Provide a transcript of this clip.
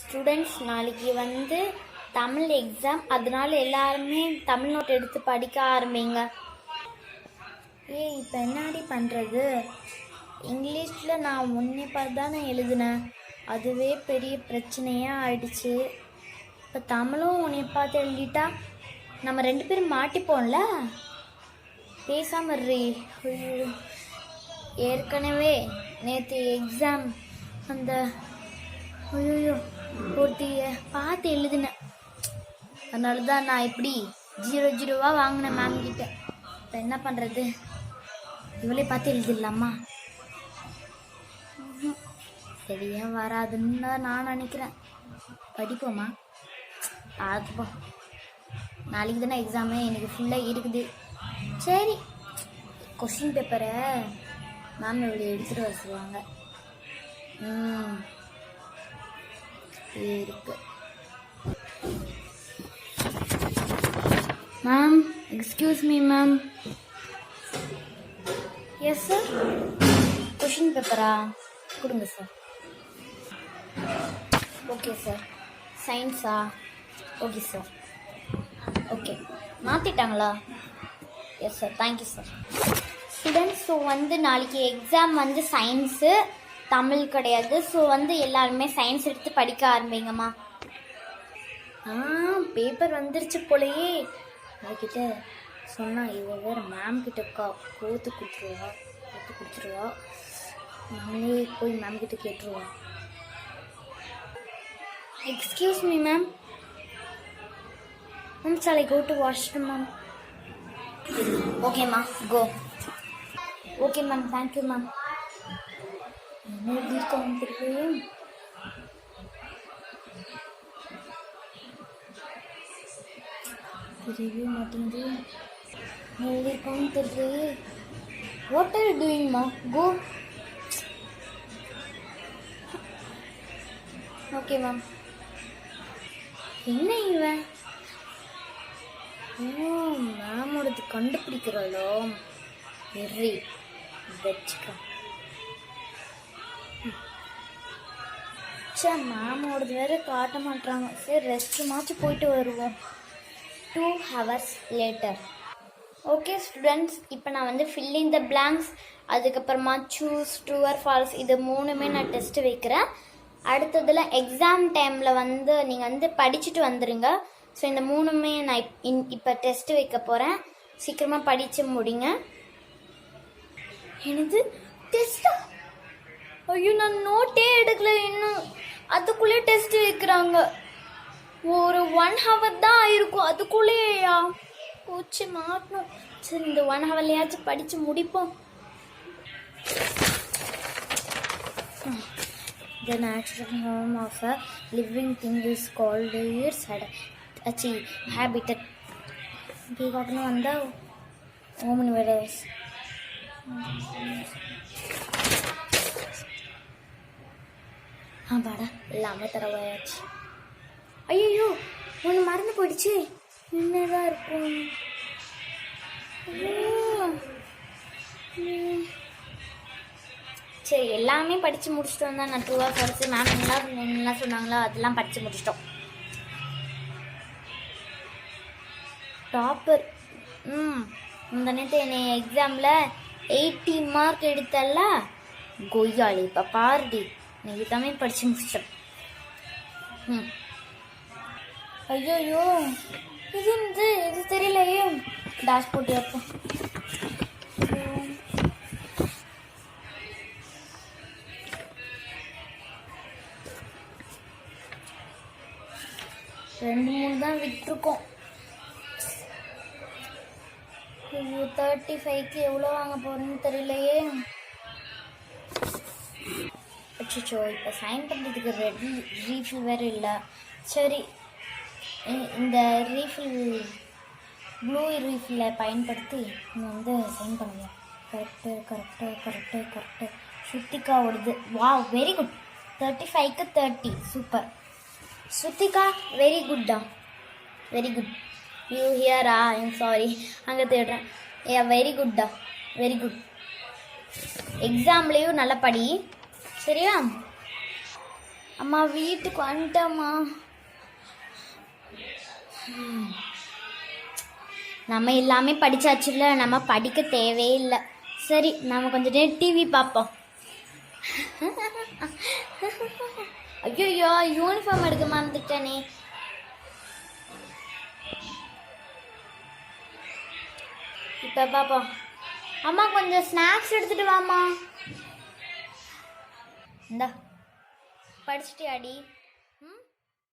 Students நாளைக்கு வந்து Tamil exam, அதனால எல்லாருமே தமிழ் நோட் எடுத்து படிக்க ஆரம்பிங்க. இப்போ என்னடி பண்ணுறது? இங்கிலீஷில் நான் முன்னே பார்த்து தானே எழுதினேன், அதுவே பெரிய பிரச்சனையாக ஆயிடுச்சு. இப்போ தமிழும் உன்னை பார்த்து எழுதிட்டா நம்ம 2 பேரும் மாட்டிப்போம்ல. பேசாம இருறி. ஏற்கனவே நேற்று எக்ஸாம் அந்த ஒருத்திய பார்த்து எழுதினேன், அதனால தான் நான் இப்படி 0-0 வாங்கினேன் மேம் கிட்ட. இப்போ என்ன பண்ணுறது? இவளே பார்த்து எழுதிடலாமா? சரியா வராதுன்னு தான் நான் நினைக்கிறேன். படிப்போமா? பார்த்துப்போம். நாளைக்கு தானே எக்ஸாமு, எனக்கு ஃபுல்லாக இருக்குது. சரி, கொஸ்டின் பேப்பரை மேம் இவ்வளோ எடுத்துகிட்டு வர சொல்லுவாங்க. இருக்கு. Ma'am, excuse me ma'am. Yes sir. கொஷின் பேப்பரா? கொடுங்க சார். Okay sir. சயின்ஸா? Okay sir. ஓகே, மாற்றிட்டாங்களா? Yes sir, thank you sir. Students, so வந்து நாளைக்கு எக்ஸாம் வந்து சயின்ஸு, தமிழ் கிடையாது. ஸோ வந்து எல்லாருமே சயின்ஸ் எடுத்து படிக்க ஆரம்பிங்கம்மா. பேப்பர் வந்துருச்சு போலையே. அதுக்கிட்ட சொன்னால் இவ வேறு மேம் கிட்ட கோத்து கொடுத்துருவா. நம்மளே போய் மேம் கிட்ட கேட்டுருவோம். Excuse me ma'am. Ma'am, shall I go to washroom ma'am? ஓகேம்மா, go. Okay ma'am, thank you ma'am. என்ன இருக்கோம் தெரியவே மாட்டேங்குது. இருக்கோம் தெரியலையே. வாட் ஆர் யூ டூயிங்மா? கோ. Okay ma'am. என்ன இவன்? மேமோடது கண்டுபிடிக்கிறாளோ? வெறி வச்சுக்க. மேமோடது வேற காட்ட மாட்டாங்க. சரி, ரெஸ்ட் மாச்சும் போயிட்டு வருவோம். 2 hours லேட்டர். ஓகே ஸ்டூடெண்ட்ஸ், இப்போ நான் வந்து ஃபில் இன் த பிளாங்க்ஸ், அதுக்கப்புறமா சூஸ், ட்ரூ ஆர் ஃபால்ஸ், இது 3மே நான் டெஸ்ட் வைக்கிறேன். அடுத்ததில் எக்ஸாம் டைமில் வந்து நீங்கள் வந்து படிச்சுட்டு வந்துடுங்க. ஸோ இந்த 3மே நான் இப்போ டெஸ்ட் வைக்க போகிறேன். சீக்கிரமாக படித்து முடிங்க. எனது டெஸ்டா? ஐயோ, நான் நோட்டே எடுக்கல இன்னும், அதுக்குள்ளே டெஸ்ட் வைக்கிறாங்க. ஒரு 1 hour தான் ஆயிருக்கும், அதுக்குள்ளேயா? போச்சு, மாட்டணும். சரி, இந்த 1 hourலையாச்சும் படித்து முடிப்போம். The natural home of a living thing is called its habitat. இப்படி காட்டணும் வந்தால் ஓமன் வேடஸ். பாடா எல்லாமே தரவாயாச்சு. ஐயோ, ஒன்று மறந்து போயிடுச்சு. என்னதான் இருக்கும்? சரி, எல்லாமே படித்து முடிச்சுட்டு வந்தால் நான் 2 hours மேம் என்னெல்லாம் சொன்னாங்களோ அதெல்லாம் படித்து முடிச்சிட்டோம். டாப்பர். இந்த நேரத்தை என்னை எக்ஸாமில் 80 mark எடுத்தல்ல கொய்யாளி. இப்போ பாருடி, இன்னைக்கு தமிழ் படித்து முடிச்சிட்டோம். ஐயோ, இது தெரியலையே. டாஷ் போட்டு வைப்போம். 2-3 தான் விட்டுருக்கோம். 35க்கு எவ்வளோ வாங்க போகிறேன்னு தெரியலையே. அச்சோ, இப்போ சைன் பண்ணுறதுக்கு ரீஃபில் வேறு இல்லை. சரி, இந்த ரீஃபில் ப்ளூ ரீஃபில்லை பயன்படுத்தி நம்ம வந்து சைன் பண்ணுவோம். கரெக்டு. ஸ்ருத்திகா ஓடுது. Wow, very good. 35க்கு 30, சூப்பர். ஸ்ருத்திகா, வெரி குட்டா, வெரி குட். யூ ஹியரா? ஐம் சாரி, அங்கே தேடுறேன். வெரி குட்டா, வெரி குட். எக்ஸாம்லேயும் நல்லா படி, சரியா? அம்மா வீட்டுக்கு வந்துட்டம்மா. நம்ம எல்லாமே படிச்சாச்சுல, நம்ம படிக்க தேவையே இல்லை. சரி, நம்ம கொஞ்சம் நேரம் டிவி பார்ப்போம். ஐயோ, யூனிஃபார்ம் எடுக்க மறந்துட்டேனே. இப்போ பார்ப்போம். அம்மா கொஞ்சம் ஸ்நாக்ஸ் எடுத்துட்டு வாம்மா. இந்தா, படிச்சுட்டியாடி?